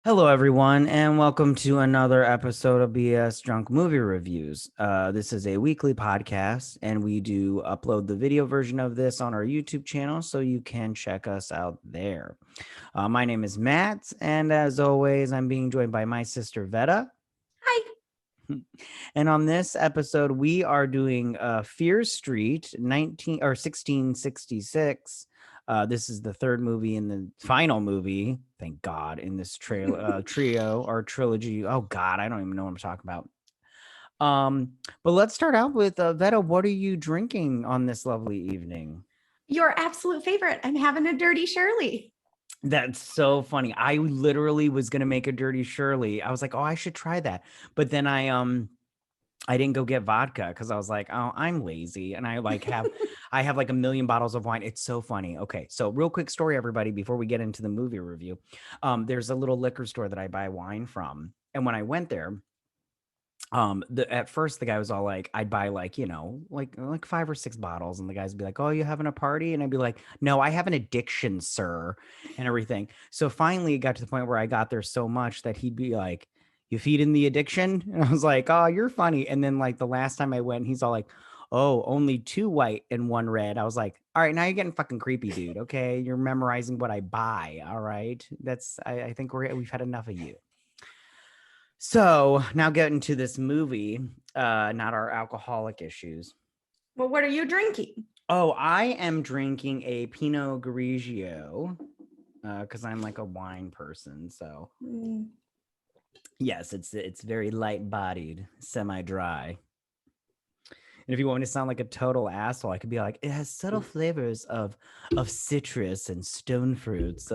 Hello, everyone, and welcome to another episode of BS Drunk Movie Reviews. This is a weekly podcast, and we do upload the video version of this on our YouTube channel, so you can check us out there. My name is Matt, and as always, I'm being joined by my sister Vetta. Hi. And on this episode, we are doing Fear Street 1666. This is the third movie in the final movie, thank God, in this trio or trilogy. Oh God, I don't even know what I'm talking about. But let's start out with Vetta. What are you drinking on this lovely evening? Your absolute favorite. I'm having a dirty Shirley. That's so funny. I literally was gonna make a dirty Shirley. I was like, oh, I should try that. But then I didn't go get vodka because I was like, oh, I'm lazy. And I have like a million bottles of wine. It's so funny. Okay. So real quick story, everybody, before we get into the movie review. There's a little liquor store that I buy wine from. And when I went there, at first the guy was all like, I'd buy like 5 or 6 bottles. And the guys would be like, oh, you having a party? And I'd be like, no, I have an addiction, sir, and everything. So finally it got to the point where I got there so much that he'd be like, you feeding the addiction? And I was like, oh, you're funny. And then like the last time I went, he's all like, oh, only 2 white and 1 red. I was like, all right, now you're getting fucking creepy, dude. Okay. You're memorizing what I buy. All right. I think we've had enough of you. So now getting to this movie, not our alcoholic issues. Well, what are you drinking? Oh, I am drinking a Pinot Grigio because I'm like a wine person. So yes, it's very light bodied, semi-dry. And if you want me to sound like a total asshole, I could be like, it has subtle flavors of citrus and stone fruits,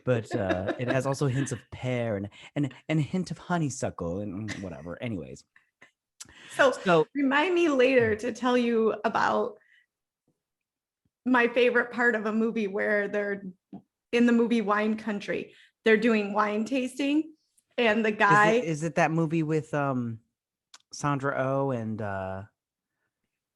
but it has also hints of pear and a hint of honeysuckle and whatever. Anyways. So remind me later to tell you about my favorite part of a movie where they're in the movie Wine Country. They're doing wine tasting, and the guy is it that movie with Sandra Oh and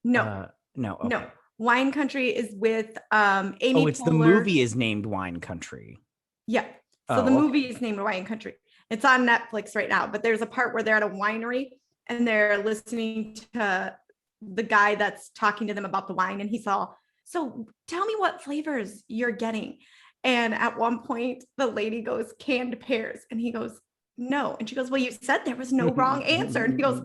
no. Okay. No. Wine Country is with Amy Oh, it's Poehler. the movie is named Wine Country. Yeah. So the movie is named Wine Country. It's on Netflix right now, but there's a part where they're at a winery and they're listening to the guy that's talking to them about the wine. And he's all, so tell me what flavors you're getting. And at one point, the lady goes, canned pears. And he goes, no. And she goes, well, you said there was no wrong answer. And he goes,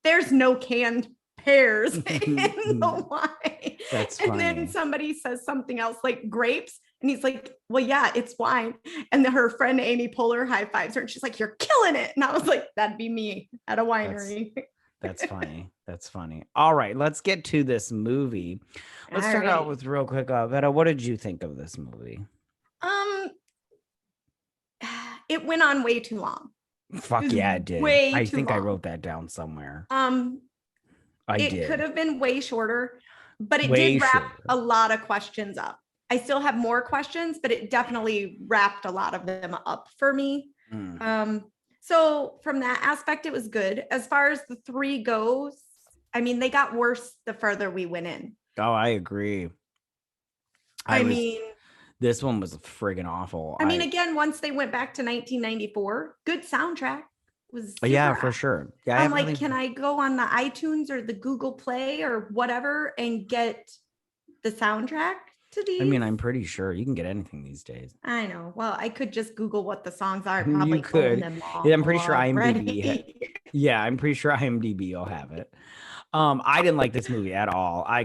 there's no canned pears in the wine. That's and funny. Then somebody says something else like grapes. And he's like, well, yeah, it's wine. And then her friend Amy Poehler high fives her and she's like, you're killing it. And I was like, that'd be me at a winery. That's funny. That's funny. All right, let's get to this movie. Let's start out with real quick. Vetta, what did you think of this movie? It went on way too long. Fuck yeah, it did. I think I wrote that down somewhere. It could have been way shorter, but it did wrap a lot of questions up. I still have more questions, but it definitely wrapped a lot of them up for me. So from that aspect, it was good. As far as the 3 goes, I mean, they got worse the further we went in. Oh, I agree. This one was friggin' awful. I mean, again, once they went back to 1994, good soundtrack. Was for sure. Yeah, I'm like, can I go on the iTunes or the Google Play or whatever and get the soundtrack to these? I mean, I'm pretty sure you can get anything these days. I know. Well, I could just Google what the songs are. And probably you could. Them all yeah, I'm pretty sure IMDb. Yeah, I'm pretty sure IMDb will have it. I didn't like this movie at all. I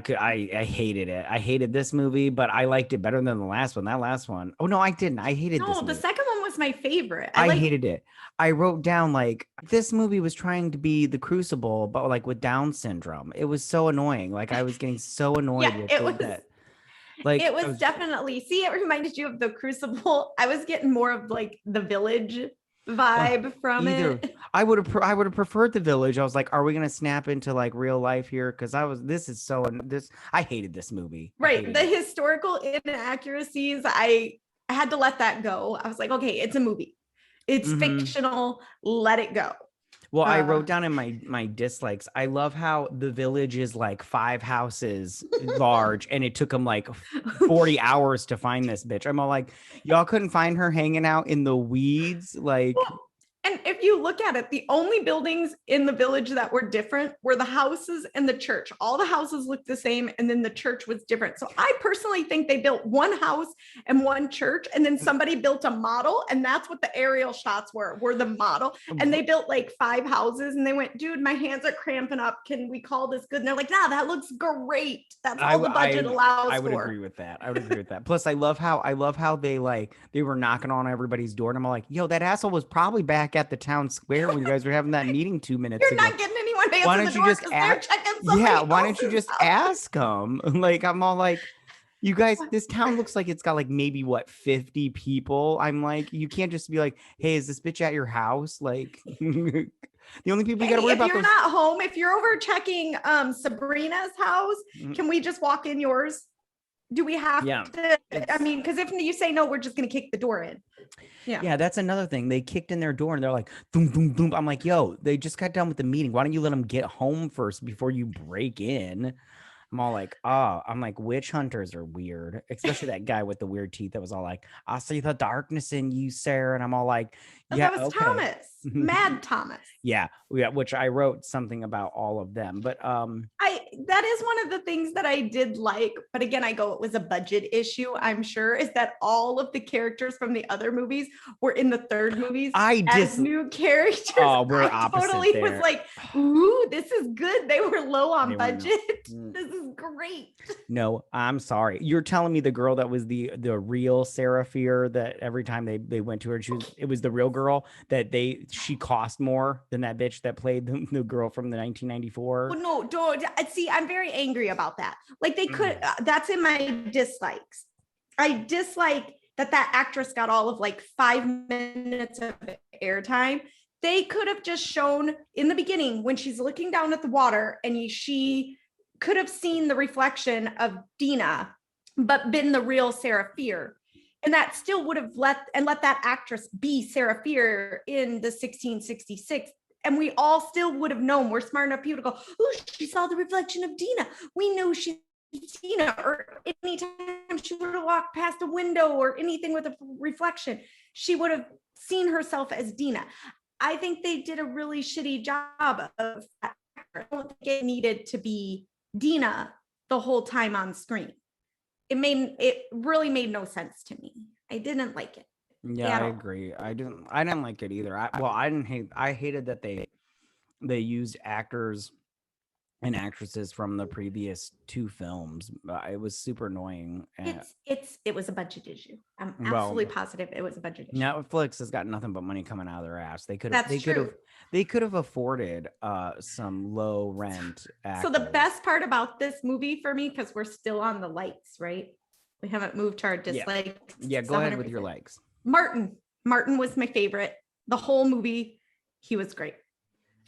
hated it. I hated this movie, but I liked it better than the last one. That last one. Oh no, I didn't. I hated this movie. The second one was my favorite. I hated it. I wrote down like this movie was trying to be The Crucible, but like with Down syndrome. It was so annoying. Like I was getting so annoyed with it. Like it was definitely it reminded you of The Crucible. I was getting more of like The Village vibe from it. I would have preferred The Village. I was like, are we gonna snap into like real life here? Because I hated this movie. Right. The historical inaccuracies, I had to let that go. I was like, okay, it's a movie. It's fictional. Let it go. Well, I wrote down in my dislikes. I love how the village is like 5 houses large, and it took them like 40 hours to find this bitch. I'm all like, y'all couldn't find her hanging out in the weeds, like. Well, and if you look at it, the only buildings in the village that were different were the houses and the church. All the houses looked the same, and then the church was different. So I personally think they built one house and one church, and then somebody built a model, and that's what the aerial shots were the model. And they built like 5 houses, and they went, dude, my hands are cramping up. Can we call this good? And they're like, nah, that looks great. That's all the budget allows for. I would agree with that. I would agree with that. Plus, I love how they were knocking on everybody's door, and I'm like, yo, that asshole was probably back at the town square when you guys were having that meeting 2 minutes ago. You're not getting anyone to answer the door because they're checking somebody why don't you just ask them? Like, I'm all like, you guys, this town looks like it's got like maybe 50 people. I'm like, you can't just be like, hey, is this bitch at your house? Like, the only people you got to worry about. If you're not home, if you're over checking Sabrina's house, can we just walk in yours? Do we have to? I mean, because if you say no, we're just going to kick the door in. Yeah, that's another thing. They kicked in their door and they're like, boom, boom, boom. I'm like, yo, they just got done with the meeting. Why don't you let them get home first before you break in? I'm all like, I'm like, witch hunters are weird, especially that guy with the weird teeth that was all like, I see the darkness in you, Sarah. And I'm all like, yeah, that was Thomas, Mad Thomas. Yeah, which I wrote something about all of them, but that is one of the things that I did like, but again, I go, it was a budget issue, I'm sure, is that all of the characters from the other movies were in the third movies as new characters. Oh, we're opposite totally there. Was like, ooh, this is good. They were low on budget. This is great. No, I'm sorry. You're telling me the girl that was the real Sarah Fear, that every time they went to her, it was the real girl, that she cost more than that bitch that played the girl from the 1994. Well, no, don't see. I'm very angry about that. Like they could. That's in my dislikes. I dislike that actress got all of like 5 minutes of airtime. They could have just shown in the beginning when she's looking down at the water, and she could have seen the reflection of Dina, but been the real Sarah Fear. And that still would have let that actress be Sarah Fear in the 1666. And we all still would have known. We're smart enough people to go, oh, she saw the reflection of Dina. We know she's Dina. Or anytime she would have walked past a window or anything with a reflection, she would have seen herself as Dina. I think they did a really shitty job of that. I don't think it needed to be Dina the whole time on screen. It really made no sense to me. I didn't like it. Yeah, I agree. I didn't like it either. I hated that they used actors and actresses from the previous 2 films. It was super annoying. It was a budget issue. I'm absolutely positive it was a budget issue. Netflix has got nothing but money coming out of their ass. They could have afforded some low rent actors. So the best part about this movie for me, because we're still on the likes, right? We haven't moved to our dislikes. Yeah, go ahead with your likes. Martin was my favorite. The whole movie, he was great.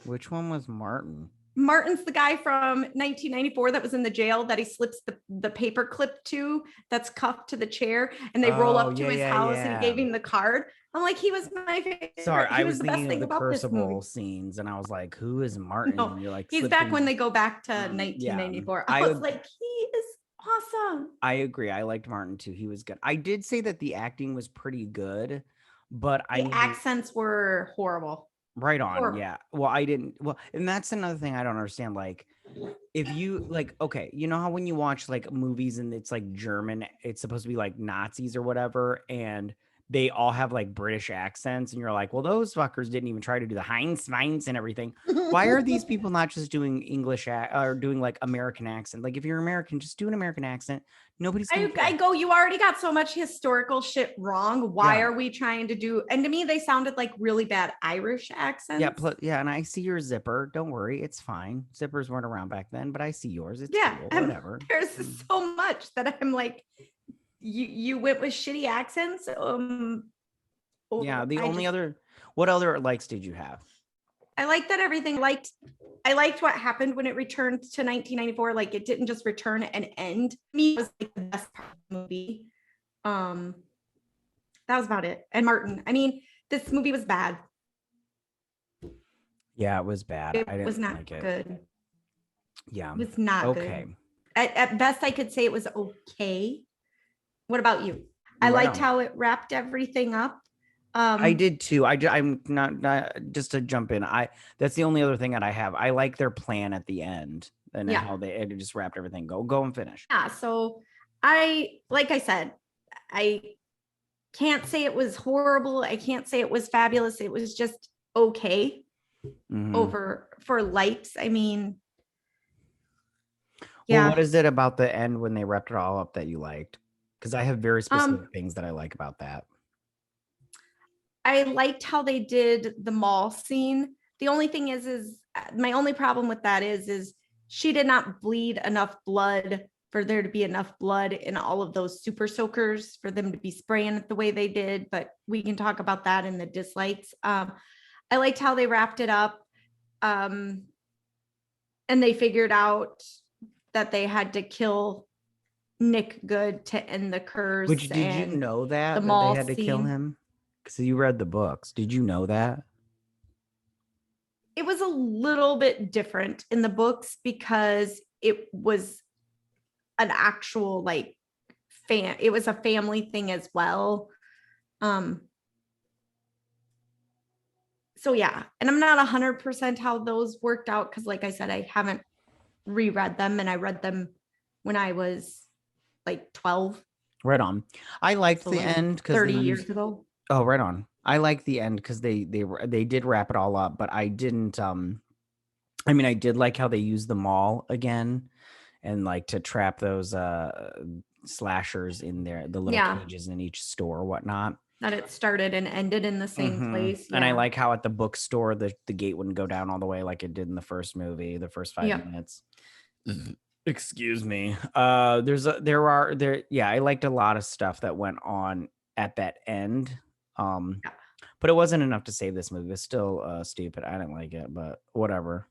Which one was Martin? Martin's the guy from 1994 that was in the jail that he slips the paper clip to, that's cuffed to the chair, and they roll up to his house and he gave him the card. I'm like, he was my favorite. Sorry, I was thinking of the Crucible scenes, and I was like, who is Martin? No, and you're like, he's back when they go back to 1994. I was like, he is awesome. I agree. I liked Martin too. He was good. I did say that the acting was pretty good, but the accents were horrible. Right on. Horrible. Yeah. Well, and that's another thing I don't understand. Like, if you okay, you know how when you watch like movies and it's like German, it's supposed to be like Nazis or whatever, and they all have like British accents, and you're like, well, those fuckers didn't even try to do the Heinz and everything. Why are these people not just doing English or doing like American accent? Like, if you're American, just do an American accent. Nobody's I go, you already got so much historical shit wrong. Why are we trying to do? And to me, they sounded like really bad Irish accents. Yeah, and I see your zipper. Don't worry, it's fine. Zippers weren't around back then, but I see yours. It's cool, whatever. There's so much that I'm like, you went with shitty accents. What other likes did you have? I like that everything I liked what happened when it returned to 1994. Like, it didn't just return and end. To me, it was like the best part of the movie. That was about it. And Martin, I mean, this movie was bad. Yeah, it was bad. It I was didn't not like it. good. Yeah. It was not Okay. good. At best, I could say it was okay. What about you? I Right liked on. how it wrapped everything up. I did too. I'm not just to jump in. That's the only other thing that I have. I like their plan at the end and Yeah. how it just wrapped everything. Go and finish. Yeah. So like I said, I can't say it was horrible. I can't say it was fabulous. It was just okay Mm-hmm. over for likes. I mean, Well, yeah. what is it about the end when they wrapped it all up that you liked? Because I have very specific Um, things that I like about that. I liked how they did the mall scene. The only thing is my only problem with that is she did not bleed enough blood for there to be enough blood in all of those super soakers for them to be spraying it the way they did. But we can talk about that in the dislikes. I liked how they wrapped it up. Um, and they figured out that they had to kill Nick Good to end the curse Which did you and know the that they mall had to kill scene. him? Because you read the books. Did you know that? It was a little bit different in the books because it was an actual like it was a family thing as well. Um so yeah, and I'm not 100% how those worked out because like I said, I haven't reread them and I read them when I was like 12, Right on. I liked so the like end because they 30 used. years ago. Oh, right on. I like the end because they did wrap it all up, but I didn't. I mean, I did like how they used the mall again and like to trap those slashers in there, the little Yeah, cages in each store, or whatnot. that it started and ended in the same place. And I Yeah. like how at the bookstore the gate wouldn't go down all the way like it did in the first movie, the first 5 minutes. Excuse me. Yeah, I liked a lot of stuff that went on at that end. Yeah. But it wasn't enough to save this movie. It's still stupid. I didn't like it, but whatever.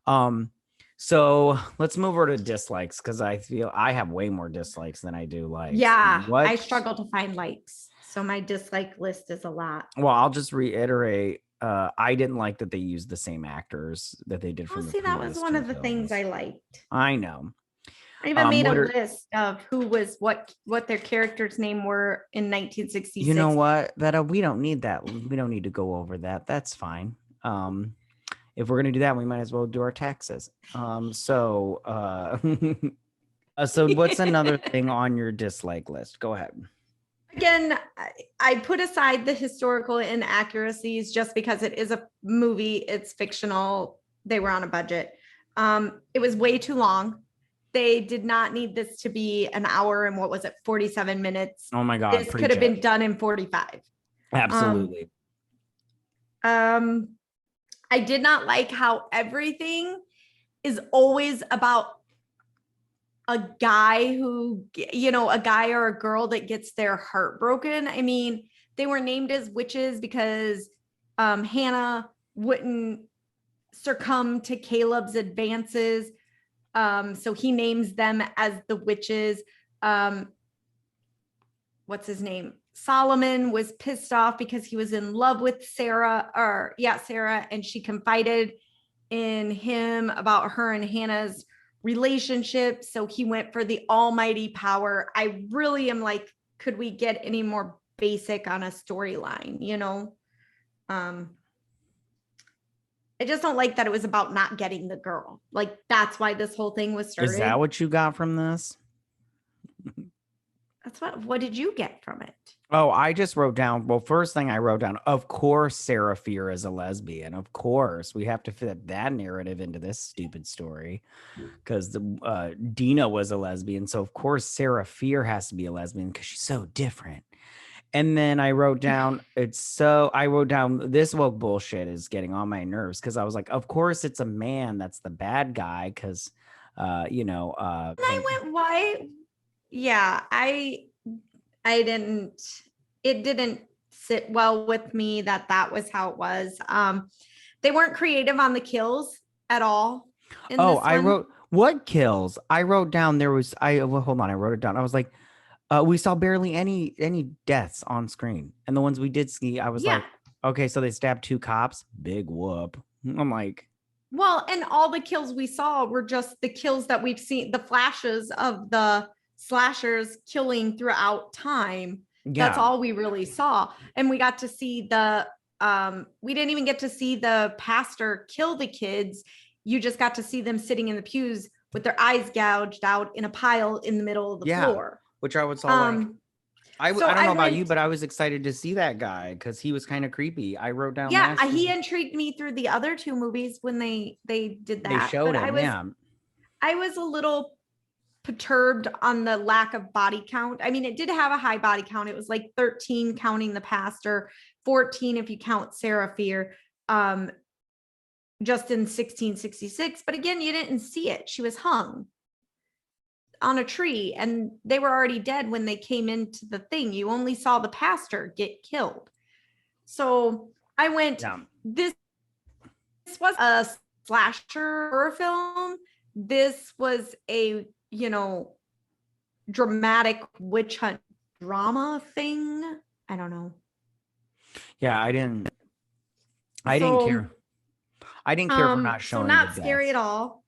Um, so let's move over to dislikes because I feel I have way more dislikes than I do likes. Yeah, I What? struggle to find likes. So my dislike list is a lot. Well, I'll just reiterate. I didn't like that they used the same actors that they did Oh, from the see, that was previous one two of the things films. I liked. I know. I even made a What are list of who was what their characters' name were in you know 1966. what? That we don't need that. We don't need to go over that. That's fine. If we're gonna do that, we might as well do our taxes. So what's another thing on your dislike list? Go ahead. Again, I put aside the historical inaccuracies just because it is a movie, it's fictional, they were on a budget. It was way too long. They did not need this to be an hour and what was it, 47 minutes. Oh my God, This could preach have it. been done in 45. Absolutely. Um, I did not like how everything is always about a guy who, a guy or a girl that gets their heart broken. I mean, they were named as witches because Hannah wouldn't succumb to Caleb's advances. So he names them as the witches. What's his name? Solomon was pissed off because he was in love with Sarah, and she confided in him about her and Hannah's relationship. So he went for the almighty power. I really am like, could we get any more basic on a storyline? I just don't like that it was about not getting the girl. Like that's why this whole thing was started. Is that what you got from this? That's what did you get from it? Oh, I just wrote down. Well, first thing I wrote down, of course, Sarah Fear is a lesbian. Of course, we have to fit that narrative into this stupid story because Dina was a lesbian. So, of course, Sarah Fear has to be a lesbian because she's so different. And then I wrote down, this woke bullshit is getting on my nerves because I was like, of course, it's a man that's the bad guy because, I went, why? Yeah, I didn't, it didn't sit well with me that was how it was. They weren't creative on the kills at all. I wrote what kills. I wrote down hold on, I wrote it down. I was like, we saw barely any deaths on screen, and the ones we did see, I was like, okay, so they stabbed 2 cops. Big whoop. I'm like, well, and all the kills we saw were just the kills that we've seen, the flashes of the slashers killing throughout time. That's yeah, all we really saw. And we got to see we didn't even get to see the pastor kill the kids. You just got to see them sitting in the pews with their eyes gouged out in a pile in the middle of the floor. which I was all like, I don't know about you, but I was excited to see that guy because he was kind of creepy. I wrote down he intrigued me through the other two movies when they did that. They showed him, I was a little perturbed on the lack of body count. I mean, it did have a high body count. It was like 13 counting the pastor, 14 if you count Sarah Fear, just in 1666. But again, you didn't see it. She was hung on a tree and they were already dead when they came into the thing. You only saw the pastor get killed. So I went, this was a slasher film. This was a, dramatic witch hunt drama thing. I don't know. Yeah, I didn't care. I didn't care for not showing. So not scary at all.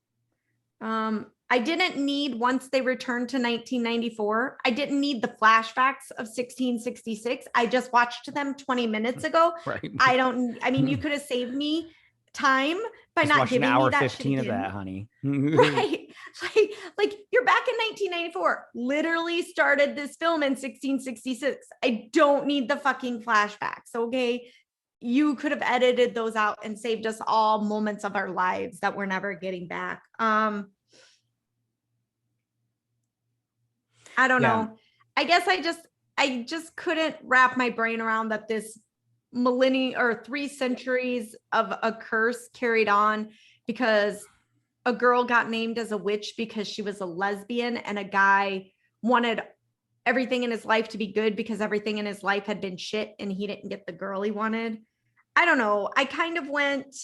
I didn't need, once they returned to 1994, I didn't need the flashbacks of 1666. I just watched them 20 minutes ago. Right. I mean, you could have saved me time by just not giving an hour me that 15 of that, honey. Right. Like you're back in 1994, literally started this film in 1666. I don't need the fucking flashbacks. Okay. You could have edited those out and saved us all moments of our lives that we're never getting back. I don't know. I guess I just couldn't wrap my brain around that this millennia or 3 centuries of a curse carried on because a girl got named as a witch because she was a lesbian and a guy wanted everything in his life to be good because everything in his life had been shit and he didn't get the girl he wanted. I don't know. I kind of went,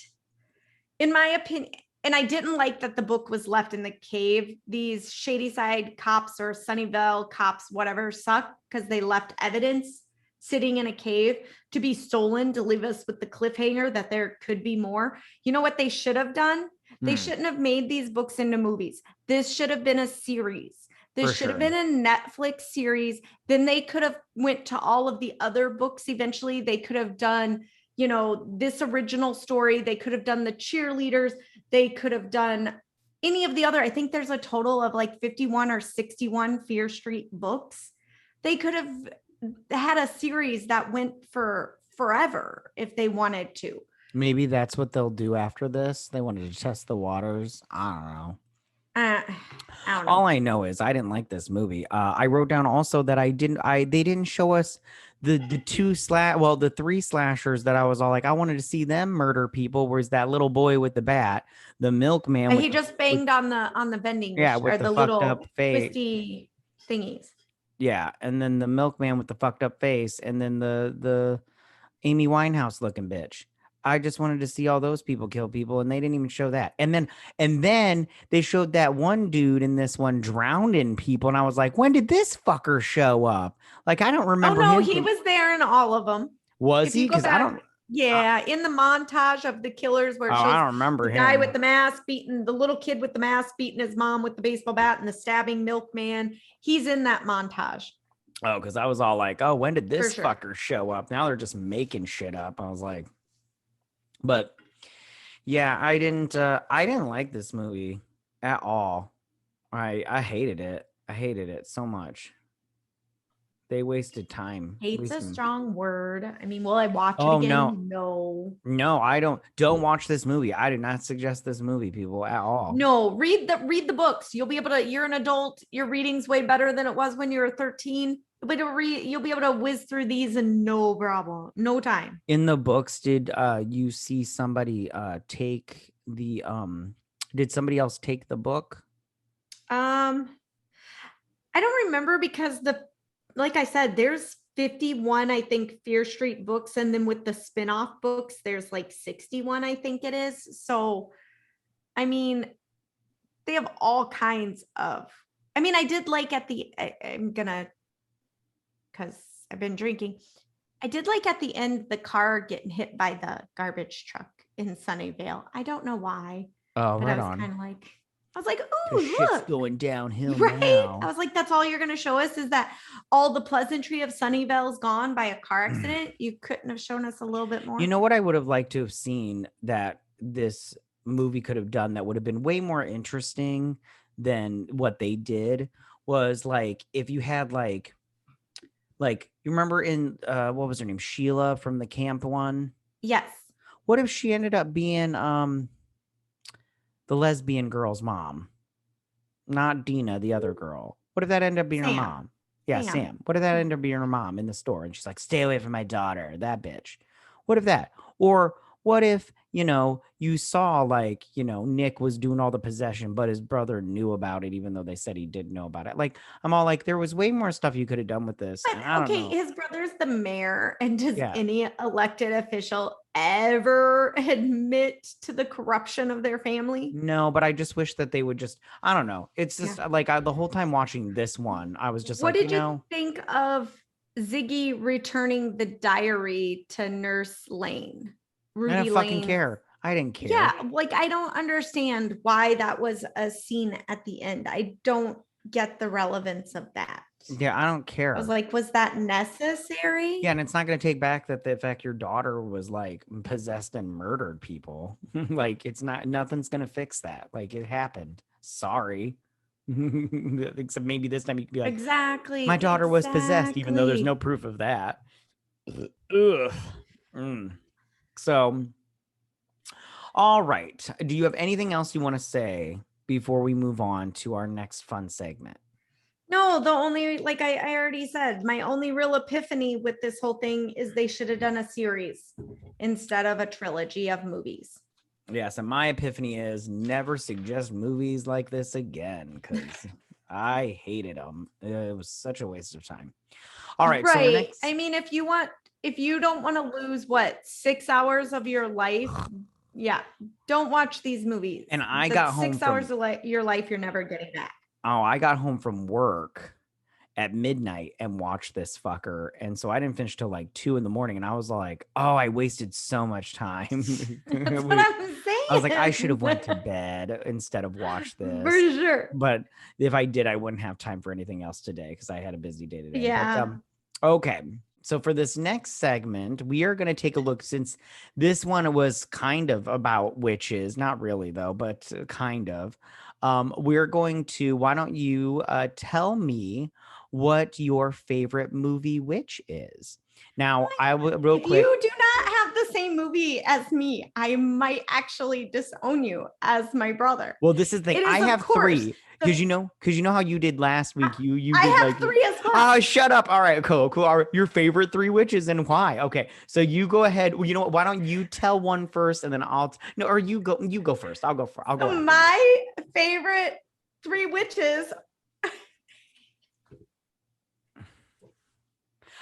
in my opinion, and I didn't like that the book was left in the cave. These Shadyside cops or Sunnyvale cops, whatever, suck because they left evidence sitting in a cave to be stolen to leave us with the cliffhanger that there could be more. You know what they should have done? They shouldn't have made these books into movies. This should have been a series. This should have been a Netflix series. Then they could have went to all of the other books eventually. They could have done, this original story. They could have done the cheerleaders. They could have done any of the other. I think there's a total of like 51 or 61 Fear Street books. They could have had a series that went for forever if they wanted to. Maybe that's what they'll do after this. They wanted to test the waters. I don't know. All I know is I didn't like this movie. I wrote down also that they didn't show us the 3 slashers that I was all like, I wanted to see them murder people. Whereas that little boy with the bat, the milkman, he just banged on the vending machine, with the little up face, twisty thingies. Yeah, and then the milkman with the fucked up face, and then the Amy Winehouse looking bitch. I just wanted to see all those people kill people, and they didn't even show that. And then they showed that one dude in this one drowning people, and I was like, when did this fucker show up? Like, I don't remember. Oh no, he was there in all of them. Was he? Because I don't. Yeah, in the montage of the killers where it shows I don't remember the guy with the mask beating the little kid with the mask beating his mom with the baseball bat and the stabbing milkman. He's in that montage. Oh, because I was all like, oh, when did this fucker show up? Now they're just making shit up. I was like, but yeah, I didn't like this movie at all. I hated it. I hated it so much. They wasted time. Hate's a strong word. I mean, will I watch it again? No, I don't. Don't watch this movie. I do not suggest this movie, people, at all. No, read the books. You'll be able to. You're an adult. Your reading's way better than it was when you were 13. You'll be able to whiz through these and no problem, no time. In the books, did you see somebody take the Did somebody else take the book? I don't remember because like I said, there's 51, I think, Fear Street books. And then with the spin-off books, there's like 61, I think it is. So, I mean, they have all kinds of, I did like because I've been drinking. I did like at the end, the car getting hit by the garbage truck in Sunnyvale. I don't know why, Oh, but right I was on. kind of like, I was like, Because oh, shit's look. going downhill Right. I now. was like, that's all you're going to show us is that all the pleasantry of Sunnyvale's gone by a car accident. You couldn't have shown us a little bit more. You know what I would have liked to have seen that this movie could have done that would have been way more interesting than what they did was like if you had like you remember in what was her name? Sheila from the camp one? Yes. What if she ended up being the lesbian girl's mom? Not Dina, the other girl. What if that ended up being her Sam. mom? Yeah, Sam. What if that ended up being her mom in the store? And she's like, stay away from my daughter, that bitch. What if that? Or what if, you saw like, Nick was doing all the possession, but his brother knew about it, even though they said he didn't know about it. Like, I'm all like, there was way more stuff you could have done with this. But, And I don't know. his brother's the mayor. And does Yeah. any elected official ever admit to the corruption of their family? No, but I just wish that they would just, I don't know. It's just like the whole time watching this one, I was just what like, did you think of Ziggy returning the diary to Nurse Lane? Rudy I didn't fucking care. I didn't care. Yeah, like I don't understand why that was a scene at the end. I don't get the relevance of that. Yeah, I don't care. I was like, was that necessary? Yeah, and it's not going to take back that the fact your daughter was like possessed and murdered people. Like it's not, nothing's going to fix that. Like it happened. Sorry. Except maybe this time you can be like, exactly. My daughter was possessed, even though there's no proof of that. Ugh. So, all right. Do you have anything else you want to say before we move on to our next fun segment? No, the only, like I already said, my only real epiphany with this whole thing is they should have done a series instead of a trilogy of movies. Yes, and my epiphany is never suggest movies like this again because I hated them. It was such a waste of time. All right. Right. So I mean, if you don't want to lose 6 hours of your life, yeah, don't watch these movies. And I got home 6 hours of your life you're never getting back. Oh, I got home from work at midnight and watched this fucker. And so I didn't finish till like 2 a.m. and I was like, oh, I wasted so much time. That's what I'm saying. I was like, I should have went to bed instead of watched this. For sure. But if I did, I wouldn't have time for anything else today because I had a busy day today. Yeah. But, okay. So for this next segment, we are going to take a look, since this one was kind of about witches, not really though, but kind of. We're going to, why don't you tell me what your favorite movie witch is? Now, I will real quick. You do not have the same movie as me. I might actually disown you as my brother. Well, this is the thing. I have 3 because you know how you did last week. You I did have like 3 as well. Oh, shut up. All right, cool. All right. Your favorite 3 witches and why? Okay, so you go ahead. Well, you know what? Why don't you tell one first and then or you go first. I'll go first. I'll go. My favorite 3 witches.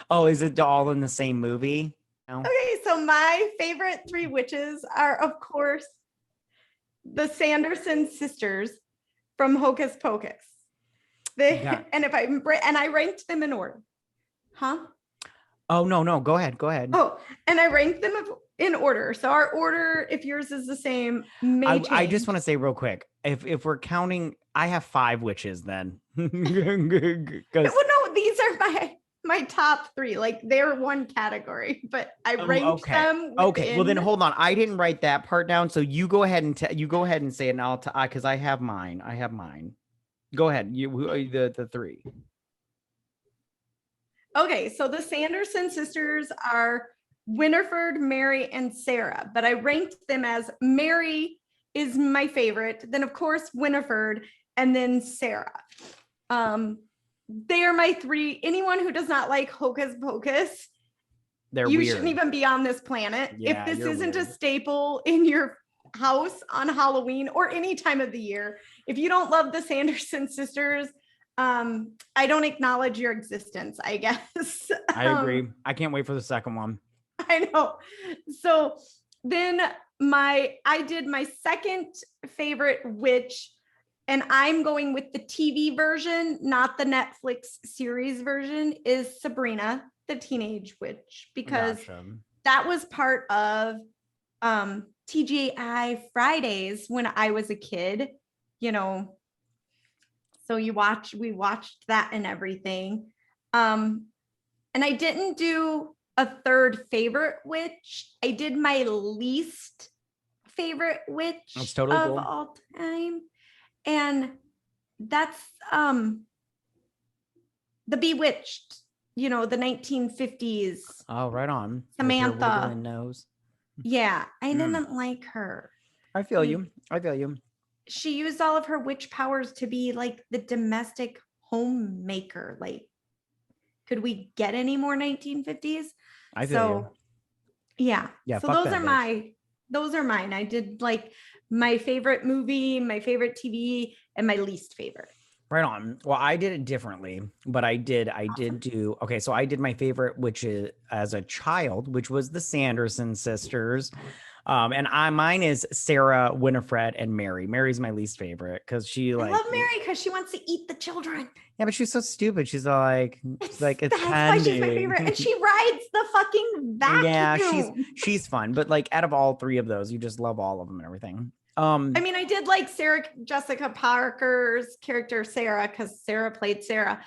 Oh, is it all in the same movie? No? Okay, so my favorite 3 witches are, of course, the Sanderson sisters from Hocus Pocus. And I ranked them in order. Huh? Oh, no. Go ahead. Oh, and I ranked them in order. So our order, if yours is the same, I just want to say real quick, if we're counting, I have 5 witches then. Well, no, these are my top 3. Like they're one category, but I ranked them. Okay. Well, then hold on. I didn't write that part down. So you go ahead and say it, and I'll because I have mine. Go ahead. The 3. Okay, so the Sanderson sisters are Winifred, Mary, and Sarah, but I ranked them as Mary is my favorite, then of course Winifred, and then Sarah. They are my 3. Anyone who does not like Hocus Pocus, you weird. Shouldn't even be on this planet. Yeah, if this isn't weird. A staple in your house on Halloween or any time of the year, if you don't love the Sanderson sisters, I don't acknowledge your existence, I guess. I agree. I can't wait for the second one. I know. So then I did my second favorite witch, and I'm going with the TV version, not the Netflix series version, is Sabrina. the Teenage Witch because Gotcha. that was part of TGI Fridays when I was a kid, you know. So we watched that and everything. And I didn't do a third favorite witch. I did my least favorite witch That's totally of cool. all time. And that's the Bewitched, you know, the 1950s. Oh, right on. Samantha. With her wiggling nose. Yeah, I didn't like her. I feel you. I feel you. She used all of her witch powers to be like the domestic homemaker. Like, could we get any more 1950s? I feel you. Yeah. Yeah. So Fuck those that are bitch. those are mine. I did like my favorite movie, my favorite TV, and my least favorite. Right on. Well, I did it differently, but I did do okay. So I did my favorite, which is as a child, which was the Sanderson sisters. And mine is Sarah, Winifred, and Mary. Mary's my least favorite because she like I love Mary because she wants to eat the children. Yeah, but she's so stupid. She's like it's that's why she's my favorite. And she rides the fucking vacuum. Yeah, she's fun. But like out of all three of those, you just love all of them and everything. I mean, I did like Sarah Jessica Parker's character, Sarah, because Sarah played Sarah.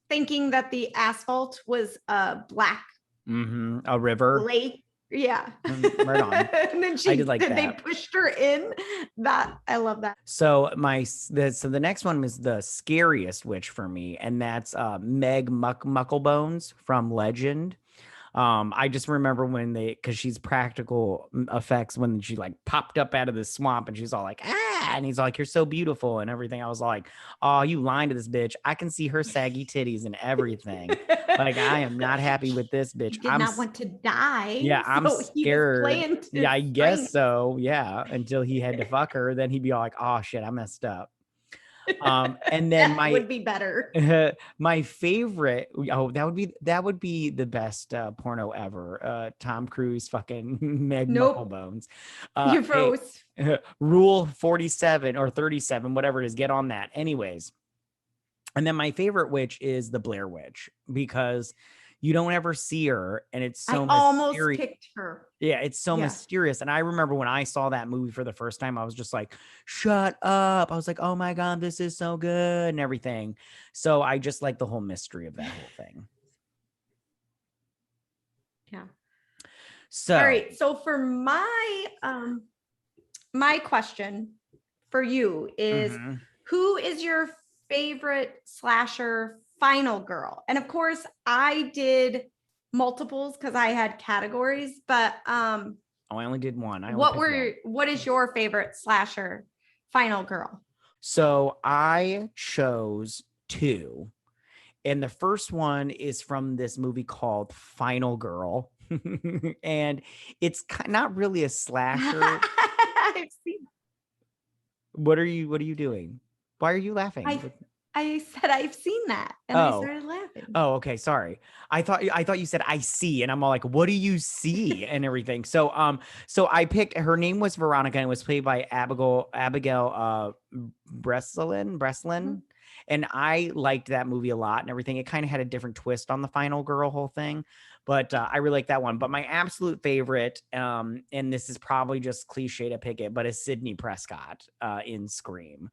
Thinking that the asphalt was a black a river lake. Yeah. Right on. And then I did like that. They pushed her in. That I love that. So the next one was the scariest witch for me, and that's Meg Mucklebones from Legend. I just remember because she's practical effects when she like popped up out of the swamp and she's all like, and he's like, you're so beautiful and everything. I was like, oh, you lying to this bitch. I can see her saggy titties and everything. Like, I am not happy with this bitch. He did not want to die. Yeah, I'm scared. Yeah, I guess so. Yeah, until he had to fuck her. Then he'd be all like, oh shit, I messed up. And then would be better. My favorite, that would be the best porno ever. Tom Cruise fucking Meg Mucklebones. You froze. Rule 47 or 37, whatever it is, get on that. Anyways. And then my favorite witch is the Blair Witch because you don't ever see her and it's so mysterious. Almost picked her. Yeah, it's so mysterious. And I remember when I saw that movie for the first time, I was just like, shut up. I was like, oh my God, this is so good and everything. So I just like the whole mystery of that whole thing. Yeah. So all right. So for my my question for you is who is your favorite slasher final girl? And of course I did multiples because I had categories, but I only did one. What is your favorite slasher final girl? So I chose two, and the first one is from this movie called Final Girl. And it's not really a slasher. I've seen. What are you doing? Why are you laughing? I said I've seen that, and I started laughing. Oh, okay, sorry. I thought you said I see, and I'm all like, what do you see and everything. So I picked. Her name was Veronica, and it was played by Abigail Breslin. And I liked that movie a lot and everything. It kind of had a different twist on the Final Girl whole thing, but I really like that one. But my absolute favorite, and this is probably just cliche to pick it, but is Sidney Prescott in Scream.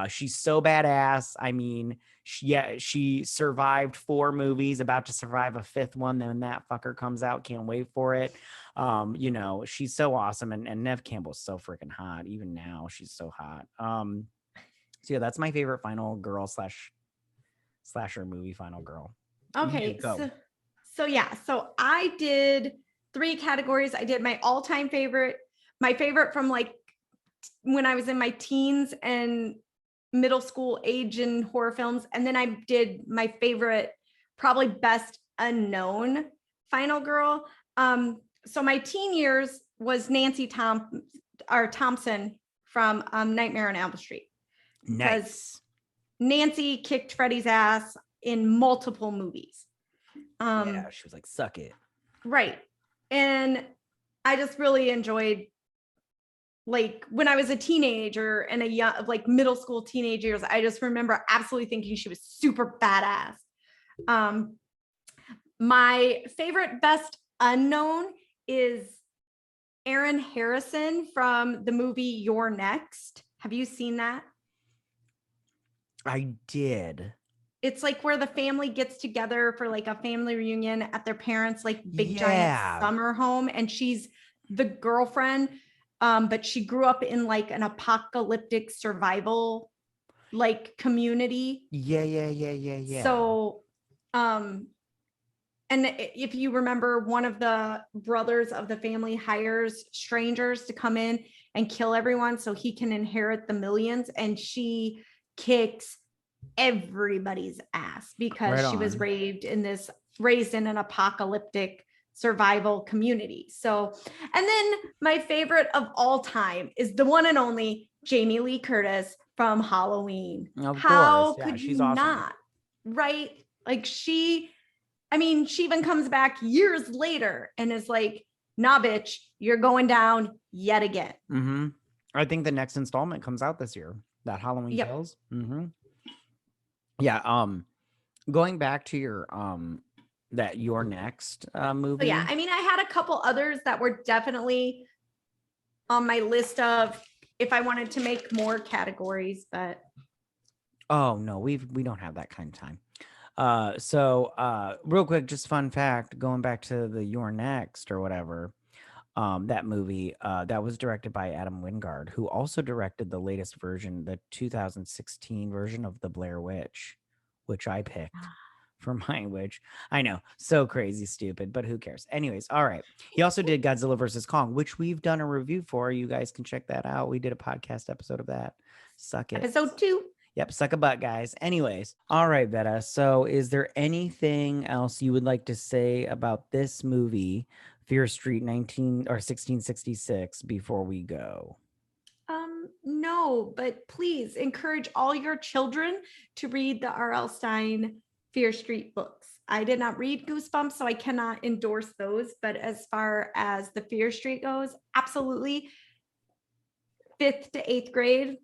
She's so badass. I mean, she survived 4 movies, about to survive a 5th one. Then that fucker comes out. Can't wait for it. You know, she's so awesome. And Neve Campbell's so freaking hot. Even now, she's so hot. So yeah, that's my favorite final girl slasher movie, Final Girl. Okay. So I did 3 categories. I did my all-time favorite, my favorite from like when I was in my teens and middle school age in horror films. And then I did my favorite, probably best unknown final girl. So my teen years was Nancy Thompson from Nightmare on Elm Street. Nice. Nancy kicked Freddy's ass in multiple movies. Yeah, she was like, suck it. Right. And I just really enjoyed, like, when I was a teenager and a young, like middle school teenage years, I just remember absolutely thinking she was super badass. My favorite best unknown is Aaron Harrison from the movie You're Next. Have you seen that? I did. It's like where the family gets together for like a family reunion at their parents' like big giant summer home, and she's the girlfriend, but she grew up in like an apocalyptic survival like community. Yeah. So, and if you remember, one of the brothers of the family hires strangers to come in and kill everyone so he can inherit the millions, and she kicks everybody's ass because she was raised in an apocalyptic survival community. So, and then my favorite of all time is the one and only Jamie Lee Curtis from Halloween. How could you not? Right? Like she even comes back years later and is like, nah, bitch, you're going down yet again. Mm-hmm. I think the next installment comes out this year. That Halloween Kills. Mm-hmm. Yeah. Going back to your that You're Next movie. So yeah, I mean, I had a couple others that were definitely on my list of if I wanted to make more categories, but oh no, we don't have that kind of time. So real quick, just fun fact, going back to the You're Next or whatever, that movie, that was directed by Adam Wingard, who also directed the latest version, the 2016 version of The Blair Witch, which I picked for my witch. I know, so crazy stupid, but who cares? Anyways, all right. He also did Godzilla versus Kong, which we've done a review for. You guys can check that out. We did a podcast episode of that. Suck it. Episode 2. Yep, suck a butt, guys. Anyways, all right, Vetta. So is there anything else you would like to say about this movie, Fear Street 1666, before we go? No, but please encourage all your children to read the R.L.Stine Fear Street books. I did not read Goosebumps, so I cannot endorse those. But as far as the Fear Street goes, absolutely. 5th to 8th grade,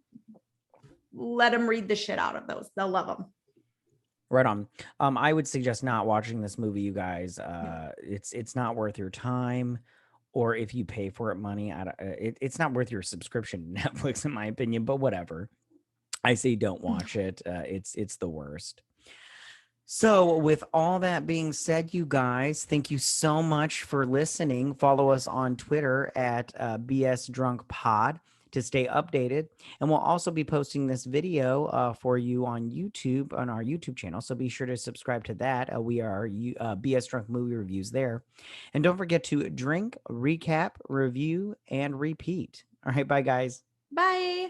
let them read the shit out of those. They'll love them. Right on. I would suggest not watching this movie, you guys. It's not worth your time, or if you pay for it money, it's not worth your subscription to Netflix, in my opinion. But whatever. I say don't watch it. It's the worst. So with all that being said, you guys, thank you so much for listening. Follow us on Twitter at BS Drunk Pod to stay updated. And we'll also be posting this video for you on YouTube, on our YouTube channel. So be sure to subscribe to that. We are BS Drunk Movie Reviews there. And don't forget to drink, recap, review, and repeat. All right, bye, guys. Bye.